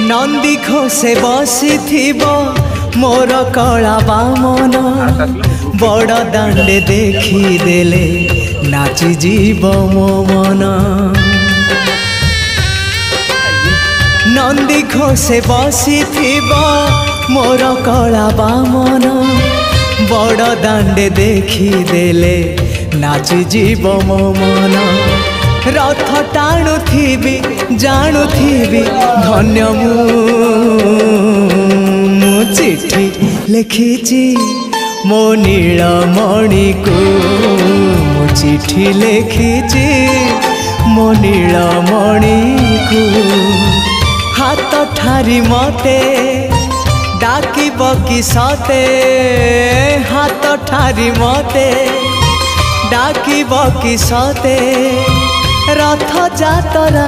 नंदी घोषे बसी मोर कला बामन बड़ दांडे देखी देले नाची जीव मो मन। नंदी घोषे बसी मोर कला बामन बड़ दांडे देखी देले नाची जीव मो मन। रथ टाणुथिबी जाणुथिबी धन्य मु चिठी लिखिची मो नीलमणि को मु चिठी लिखिची मो नीलमणि को। हाथ ठारी मते डाकिब कि सते हाथ ठारी मते डाकिब कि सते रथ जातरा।